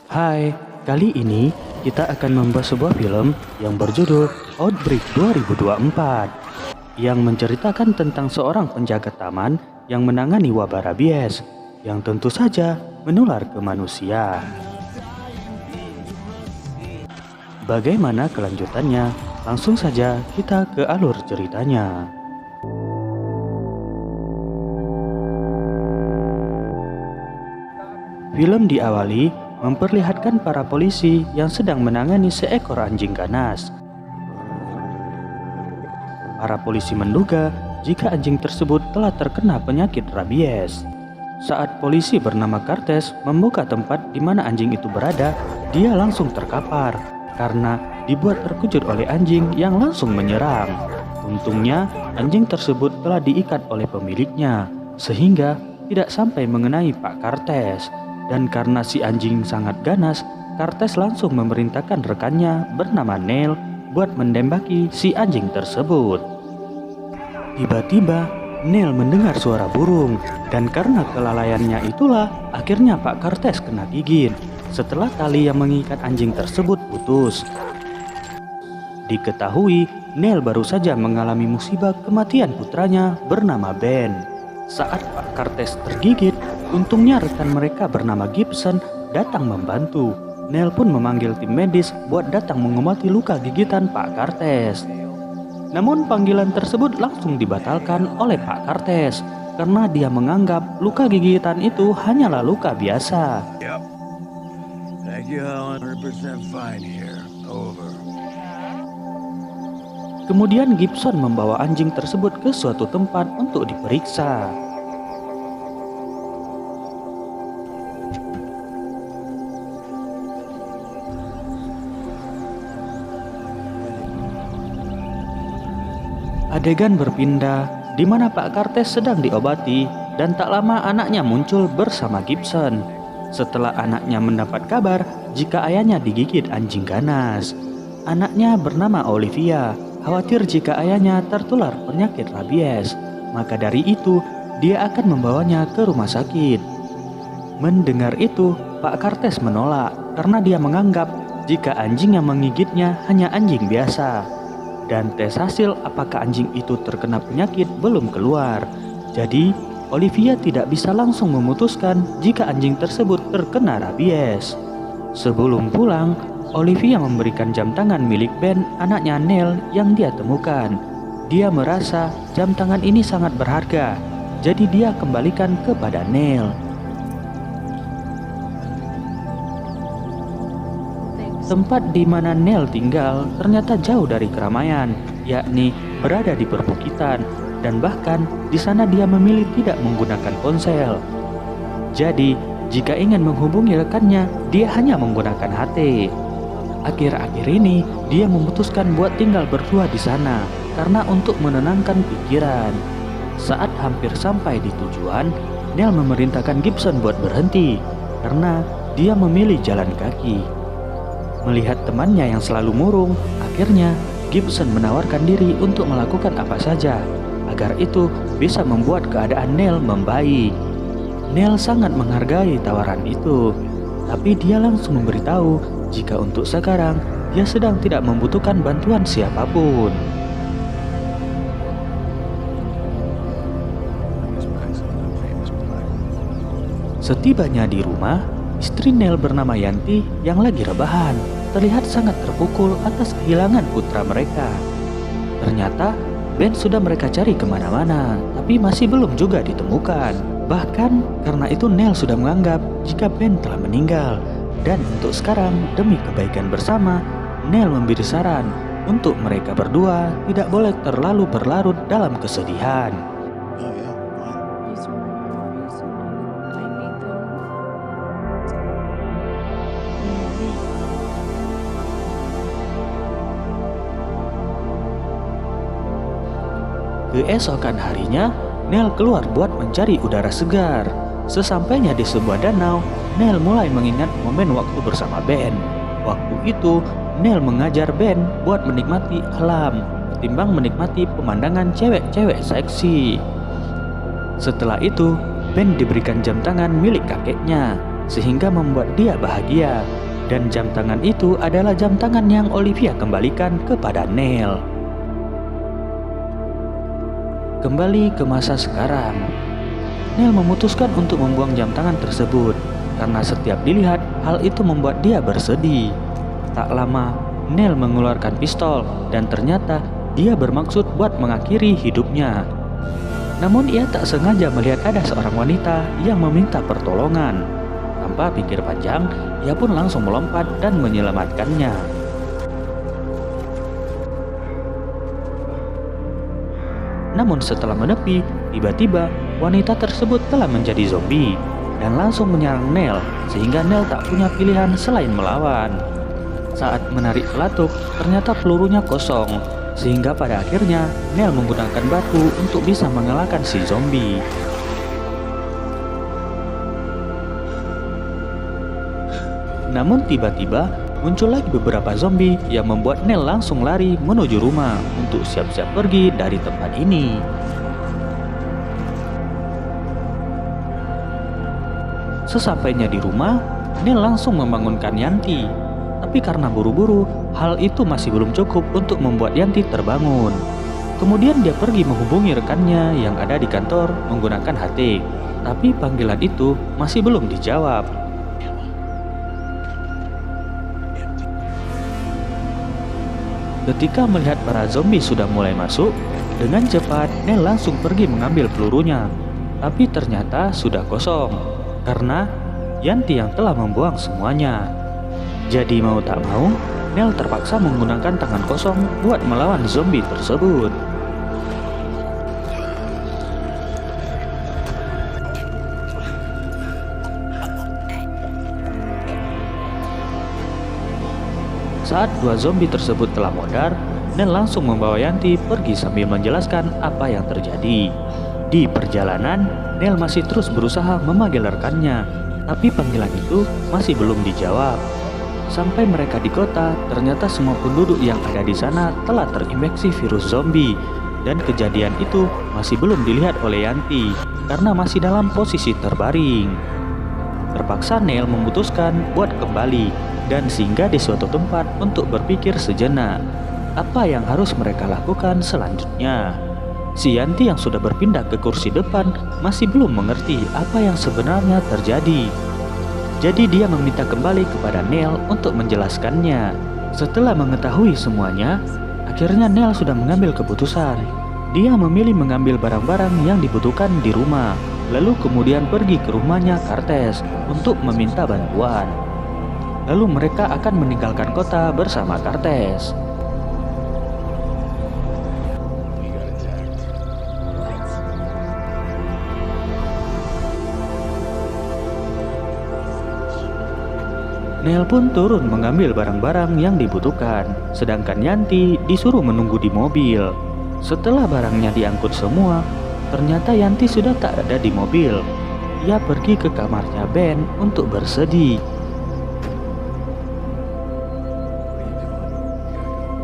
Hai, kali ini kita akan membahas sebuah film yang berjudul Outbreak 2024 yang menceritakan tentang seorang penjaga taman yang menangani wabah rabies yang tentu saja menular ke manusia. Bagaimana kelanjutannya? Langsung saja kita ke alur ceritanya. Film diawali memperlihatkan para polisi yang sedang menangani seekor anjing ganas. Para polisi menduga jika anjing tersebut telah terkena penyakit rabies. Saat polisi bernama Cartes membuka tempat di mana anjing itu berada, dia langsung terkapar karena dibuat terkejut oleh anjing yang langsung menyerang. Untungnya, anjing tersebut telah diikat oleh pemiliknya sehingga tidak sampai mengenai Pak Cartes. Dan karena si anjing sangat ganas, Cartes langsung memerintahkan rekannya bernama Neil buat mendembaki si anjing tersebut. Tiba-tiba Neil mendengar suara burung dan karena kelalaiannya itulah akhirnya Pak Cartes kena gigit setelah tali yang mengikat anjing tersebut putus. Diketahui Neil baru saja mengalami musibah kematian putranya bernama Ben. Saat Pak Cartes tergigit, untungnya rekan mereka bernama Gibson datang membantu. Neil pun memanggil tim medis buat datang mengobati luka gigitan Pak Cartes. Namun panggilan tersebut langsung dibatalkan oleh Pak Cartes karena dia menganggap luka gigitan itu hanyalah luka biasa. Yep. Thank you, 100% fine here. Over. Kemudian Gibson membawa anjing tersebut ke suatu tempat untuk diperiksa. Adegan berpindah di mana Pak Cartes sedang diobati dan tak lama anaknya muncul bersama Gibson. Setelah anaknya mendapat kabar jika ayahnya digigit anjing ganas. Anaknya bernama Olivia, khawatir jika ayahnya tertular penyakit rabies. Maka dari itu, dia akan membawanya ke rumah sakit. Mendengar itu, Pak Cartes menolak karena dia menganggap jika anjing yang menggigitnya hanya anjing biasa. Dan tes hasil apakah anjing itu terkena penyakit belum keluar. Jadi, Olivia tidak bisa langsung memutuskan jika anjing tersebut terkena rabies. Sebelum pulang, Olivia memberikan jam tangan milik Ben, anaknya Neil, yang dia temukan. Dia merasa jam tangan ini sangat berharga, jadi dia kembalikan kepada Neil. Tempat di mana Neil tinggal ternyata jauh dari keramaian, yakni berada di perbukitan, dan bahkan di sana dia memilih tidak menggunakan ponsel. Jadi, jika ingin menghubungi rekannya, dia hanya menggunakan HT. Akhir-akhir ini, dia memutuskan buat tinggal berdua di sana karena untuk menenangkan pikiran. Saat hampir sampai di tujuan, Neil memerintahkan Gibson buat berhenti karena dia memilih jalan kaki. Melihat temannya yang selalu murung, akhirnya Gibson menawarkan diri untuk melakukan apa saja agar itu bisa membuat keadaan Neil membaik. Neil sangat menghargai tawaran itu, tapi dia langsung memberitahu jika untuk sekarang dia sedang tidak membutuhkan bantuan siapapun. Setibanya di rumah, istri Neil bernama Yanti yang lagi rebahan terlihat sangat terpukul atas kehilangan putra mereka. Ternyata Ben sudah mereka cari kemana-mana, tapi masih belum juga ditemukan. Bahkan karena itu Neil sudah menganggap jika Ben telah meninggal. Dan untuk sekarang, demi kebaikan bersama, Neil memberi saran untuk mereka berdua tidak boleh terlalu berlarut dalam kesedihan. Keesokan harinya, Neil keluar buat mencari udara segar. Sesampainya di sebuah danau, Neil mulai mengingat momen waktu bersama Ben. Waktu itu, Neil mengajar Ben buat menikmati alam, ketimbang menikmati pemandangan cewek-cewek seksi. Setelah itu, Ben diberikan jam tangan milik kakeknya. sehingga membuat dia bahagia. Dan jam tangan itu adalah jam tangan yang Olivia kembalikan kepada Neil. Kembali ke masa sekarang, Neil memutuskan untuk membuang jam tangan tersebut karena setiap dilihat hal itu membuat dia bersedih. Tak lama, Neil mengeluarkan pistol dan ternyata dia bermaksud buat mengakhiri hidupnya. Namun ia tak sengaja melihat ada seorang wanita yang meminta pertolongan. Tanpa pikir panjang, ia pun langsung melompat dan menyelamatkannya. Namun setelah menepi, tiba-tiba wanita tersebut telah menjadi zombie dan langsung menyerang Neil, sehingga Neil tak punya pilihan selain melawan. Saat menarik pelatuk, ternyata pelurunya kosong, sehingga pada akhirnya Neil menggunakan batu untuk bisa mengalahkan si zombie. Namun tiba-tiba muncul lagi beberapa zombie yang membuat Neil langsung lari menuju rumah untuk siap-siap pergi dari tempat ini. Sesampainya di rumah, Neil langsung membangunkan Yanti. Tapi karena buru-buru, hal itu masih belum cukup untuk membuat Yanti terbangun. Kemudian dia pergi menghubungi rekannya yang ada di kantor menggunakan HT. Tapi panggilan itu masih belum dijawab. Ketika melihat para zombie sudah mulai masuk, dengan cepat Neil langsung pergi mengambil pelurunya. Tapi ternyata sudah kosong, karena Yanti yang telah membuang semuanya. Jadi mau tak mau, Neil terpaksa menggunakan tangan kosong buat melawan zombie tersebut. Saat dua zombie tersebut telah modar, Neil langsung membawa Yanti pergi sambil menjelaskan apa yang terjadi. Di perjalanan, Neil masih terus berusaha memanggil rekannya, tapi panggilan itu masih belum dijawab. Sampai mereka di kota, ternyata semua penduduk yang ada di sana telah terinfeksi virus zombie. Dan kejadian itu masih belum dilihat oleh Yanti, karena masih dalam posisi terbaring. Terpaksa Neil memutuskan buat kembali dan singgah di suatu tempat untuk berpikir sejenak apa yang harus mereka lakukan selanjutnya. Si Yanti yang sudah berpindah ke kursi depan masih belum mengerti apa yang sebenarnya terjadi. Jadi dia meminta kembali kepada Neil untuk menjelaskannya. Setelah mengetahui semuanya, akhirnya Neil sudah mengambil keputusan. Dia memilih mengambil barang-barang yang dibutuhkan di rumah, lalu kemudian pergi ke rumahnya Cartes untuk meminta bantuan. Lalu mereka akan meninggalkan kota bersama Cartes. Neil pun turun mengambil barang-barang yang dibutuhkan, sedangkan Yanti disuruh menunggu di mobil. Setelah barangnya diangkut semua, ternyata Yanti sudah tak ada di mobil. Ia pergi ke kamarnya Ben untuk bersedih.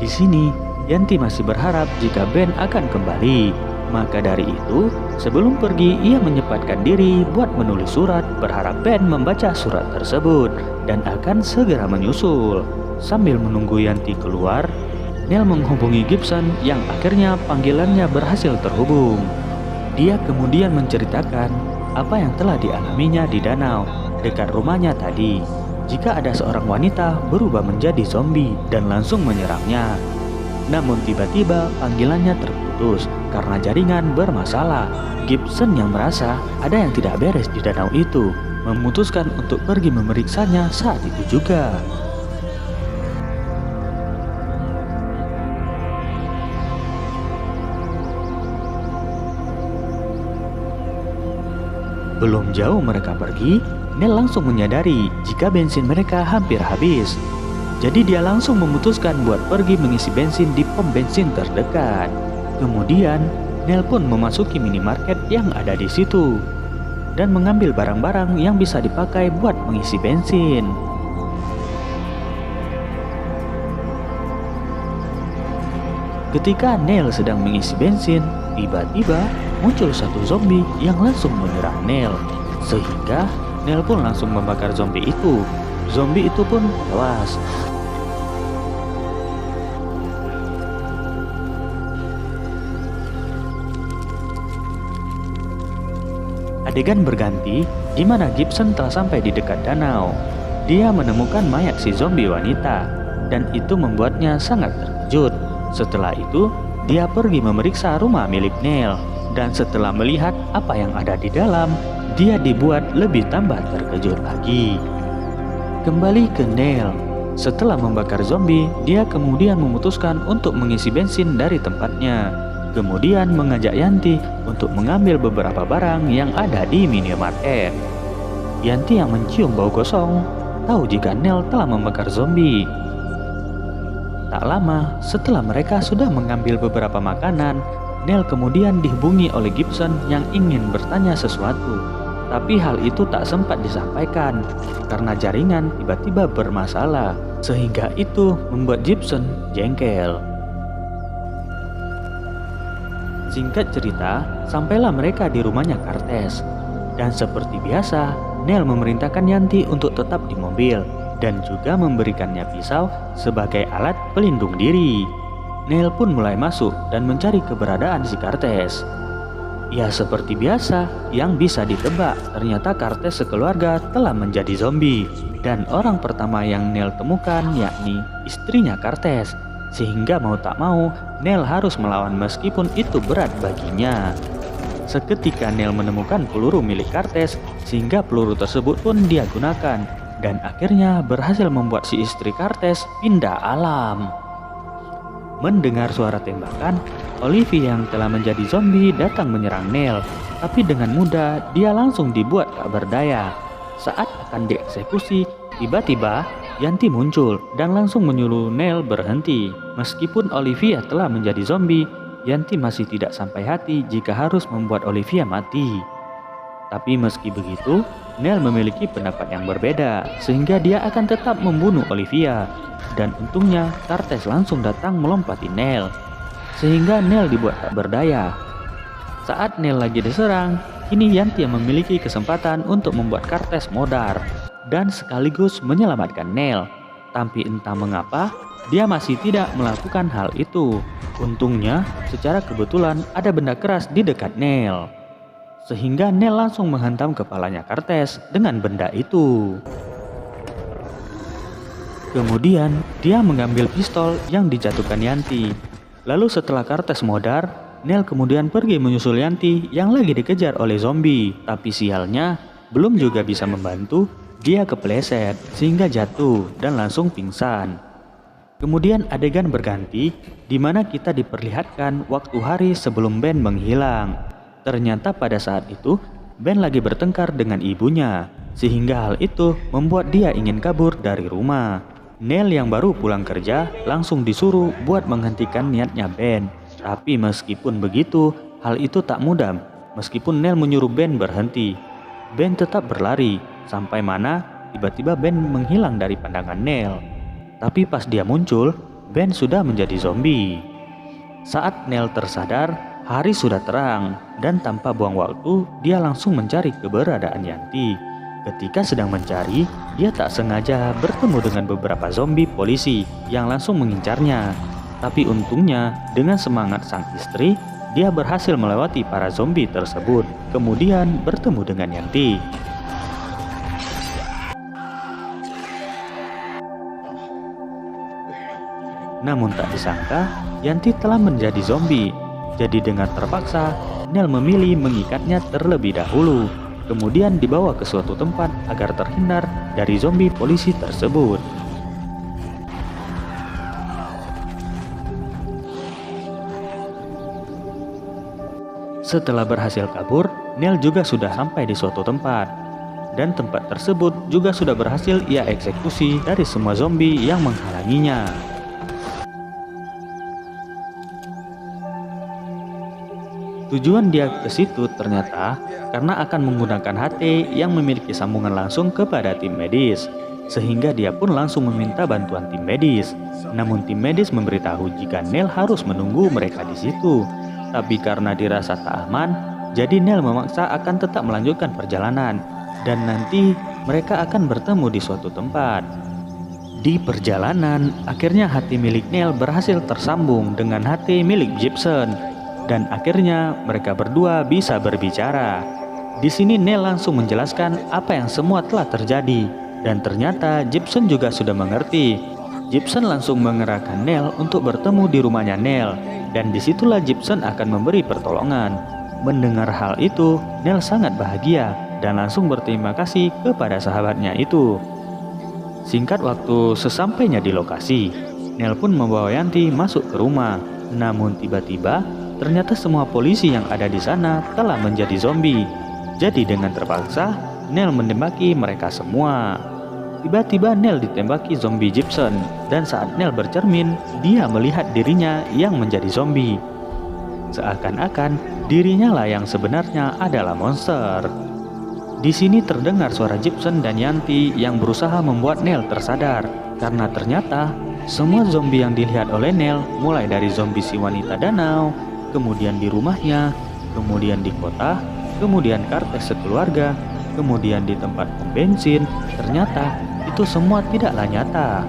Di sini, Yanti masih berharap jika Ben akan kembali. Maka dari itu, sebelum pergi ia menyempatkan diri buat menulis surat berharap Ben membaca surat tersebut dan akan segera menyusul. Sambil menunggu Yanti keluar, Neil menghubungi Gibson yang akhirnya panggilannya berhasil terhubung. Dia kemudian menceritakan apa yang telah dialaminya di danau dekat rumahnya tadi. Jika ada seorang wanita berubah menjadi zombie dan langsung menyerangnya. Namun tiba-tiba panggilannya terputus karena jaringan bermasalah. Gibson yang merasa ada yang tidak beres di danau itu memutuskan untuk pergi memeriksanya saat itu juga. Belum jauh mereka pergi, Neil langsung menyadari jika bensin mereka hampir habis. Jadi dia langsung memutuskan buat pergi mengisi bensin di pom bensin terdekat. Kemudian Neil pun memasuki minimarket yang ada di situ dan mengambil barang-barang yang bisa dipakai buat mengisi bensin. Ketika Neil sedang mengisi bensin, tiba-tiba muncul satu zombie yang langsung menyerang Neil, sehingga Neil pun langsung membakar zombie itu. Zombie itu pun tewas. Adegan berganti di mana Gibson telah sampai di dekat danau. Dia menemukan mayat si zombie wanita dan itu membuatnya sangat terkejut. Setelah itu, dia pergi memeriksa rumah milik Neil dan setelah melihat apa yang ada di dalam, dia dibuat lebih tambah terkejut lagi. Kembali ke Neil. Setelah membakar zombie, dia kemudian memutuskan untuk mengisi bensin dari tempatnya. Kemudian mengajak Yanti untuk mengambil beberapa barang yang ada di minimarket. Yanti yang mencium bau gosong tahu jika Neil telah membakar zombie. Tak lama setelah mereka sudah mengambil beberapa makanan, Neil kemudian dihubungi oleh Gibson yang ingin bertanya sesuatu. Tapi hal itu tak sempat disampaikan karena jaringan tiba-tiba bermasalah, sehingga itu membuat Gibson jengkel. Singkat cerita, sampailah mereka di rumahnya Cartes. Dan seperti biasa, Neil memerintahkan Yanti untuk tetap di mobil dan juga memberikannya pisau sebagai alat pelindung diri. Neil pun mulai masuk dan mencari keberadaan si Cartes. Ya seperti biasa, yang bisa ditebak, ternyata Cartes sekeluarga telah menjadi zombie. Dan orang pertama yang Neil temukan yakni istrinya Cartes. Sehingga mau tak mau, Neil harus melawan meskipun itu berat baginya. Seketika Neil menemukan peluru milik Cartes, sehingga peluru tersebut pun dia gunakan. Dan akhirnya berhasil membuat si istri Cartes pindah alam. Mendengar suara tembakan, Olivia yang telah menjadi zombie datang menyerang Neil. Tapi dengan mudah, dia langsung dibuat tak berdaya. Saat akan dieksekusi, tiba-tiba Yanti muncul dan langsung menyuruh Neil berhenti. Meskipun Olivia telah menjadi zombie, Yanti masih tidak sampai hati jika harus membuat Olivia mati. Tapi meski begitu, Neil memiliki pendapat yang berbeda, sehingga dia akan tetap membunuh Olivia. Dan untungnya, Cartes langsung datang melompati Neil, sehingga Neil dibuat tak berdaya. Saat Neil lagi diserang, kini Yanti yang memiliki kesempatan untuk membuat Cartes modar dan sekaligus menyelamatkan Neil. Tapi entah mengapa, dia masih tidak melakukan hal itu. Untungnya, secara kebetulan ada benda keras di dekat Neil, sehingga Neil langsung menghantam kepalanya Cartes dengan benda itu. Kemudian, dia mengambil pistol yang dijatuhkan Yanti. Lalu setelah Cartes modar, Neil kemudian pergi menyusul Yanti yang lagi dikejar oleh zombie. Tapi sialnya, belum juga bisa membantu, dia kepleset sehingga jatuh dan langsung pingsan. Kemudian adegan berganti di mana kita diperlihatkan waktu hari sebelum Ben menghilang. Ternyata pada saat itu Ben lagi bertengkar dengan ibunya, sehingga hal itu membuat dia ingin kabur dari rumah. Neil yang baru pulang kerja langsung disuruh buat menghentikan niatnya Ben. Tapi meskipun begitu, hal itu tak mudah. Meskipun Neil menyuruh Ben berhenti, Ben tetap berlari. Sampai mana tiba-tiba Ben menghilang dari pandangan Neil. Tapi pas dia muncul, Ben sudah menjadi zombie. Saat Neil tersadar, hari sudah terang dan tanpa buang waktu, dia langsung mencari keberadaan Yanti. Ketika sedang mencari, dia tak sengaja bertemu dengan beberapa zombie polisi yang langsung mengincarnya. Tapi untungnya, dengan semangat sang istri, dia berhasil melewati para zombie tersebut, kemudian bertemu dengan Yanti. Namun tak disangka, Yanti telah menjadi zombie. Jadi dengan terpaksa, Neil memilih mengikatnya terlebih dahulu. Kemudian dibawa ke suatu tempat agar terhindar dari zombie polisi tersebut. Setelah berhasil kabur, Neil juga sudah sampai di suatu tempat. Dan tempat tersebut juga sudah berhasil ia eksekusi dari semua zombie yang menghalanginya. Tujuan dia ke situ ternyata karena akan menggunakan HT yang memiliki sambungan langsung kepada tim medis, sehingga dia pun langsung meminta bantuan tim medis. Namun tim medis memberitahu jika Neil harus menunggu mereka di situ. Tapi karena dirasa tak aman, jadi Neil memaksa akan tetap melanjutkan perjalanan. dan nanti mereka akan bertemu di suatu tempat. Di perjalanan, akhirnya hati milik Neil berhasil tersambung dengan hati milik Gibson, dan akhirnya mereka berdua bisa berbicara. Di sini Neil langsung menjelaskan apa yang semua telah terjadi, dan ternyata Gibson juga sudah mengerti. Gibson langsung mengerahkan Neil untuk bertemu di rumahnya Neil, dan disitulah Gibson akan memberi pertolongan. Mendengar hal itu, Neil sangat bahagia dan langsung berterima kasih kepada sahabatnya itu. Singkat waktu, sesampainya di lokasi, Neil pun membawa Yanti masuk ke rumah. Namun tiba-tiba, ternyata semua polisi yang ada di sana telah menjadi zombie. Jadi dengan terpaksa, Neil menembaki mereka semua. Tiba-tiba Neil ditembaki zombie Gibson, dan saat Neil bercermin, dia melihat dirinya yang menjadi zombie. Seakan-akan dirinya lah yang sebenarnya adalah monster. Di sini terdengar suara Gibson dan Yanti yang berusaha membuat Neil tersadar, karena ternyata semua zombie yang dilihat oleh Neil, mulai dari zombie si wanita danau, kemudian di rumahnya, kemudian di kota, kemudian Cartes sekeluarga, kemudian di tempat pom bensin, ternyata itu semua tidaklah nyata.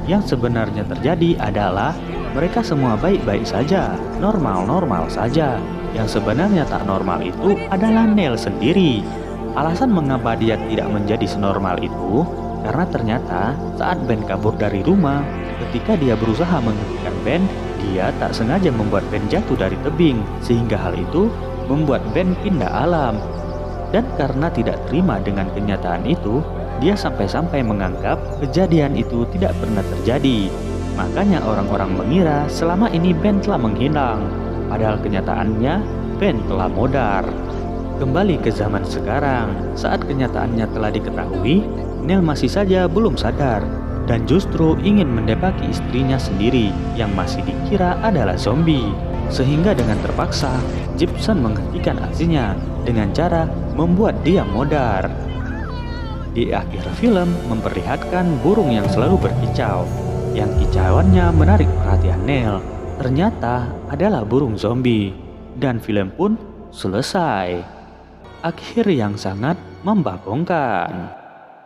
Yang sebenarnya terjadi adalah mereka semua baik-baik saja, normal-normal saja. Yang sebenarnya tak normal itu adalah Neil sendiri. Alasan mengapa dia tidak menjadi senormal itu, karena ternyata saat Ben kabur dari rumah, ketika dia berusaha menghentikan Ben, dia tak sengaja membuat Ben jatuh dari tebing, sehingga hal itu membuat Ben pindah alam. Dan karena tidak terima dengan kenyataan itu, dia sampai-sampai menganggap kejadian itu tidak pernah terjadi. Makanya orang-orang mengira selama ini Ben telah menghilang, padahal kenyataannya Ben telah modar. Kembali ke zaman sekarang, saat kenyataannya telah diketahui, Neil masih saja belum sadar dan justru ingin mendebaki istrinya sendiri yang masih dikira adalah zombie. Sehingga dengan terpaksa, Gibson menghentikan aksinya dengan cara membuat dia modar. Di akhir film memperlihatkan burung yang selalu berkicau, yang kicauannya menarik perhatian Neil. Ternyata adalah burung zombie, dan film pun selesai. Akhir yang sangat membagongkan.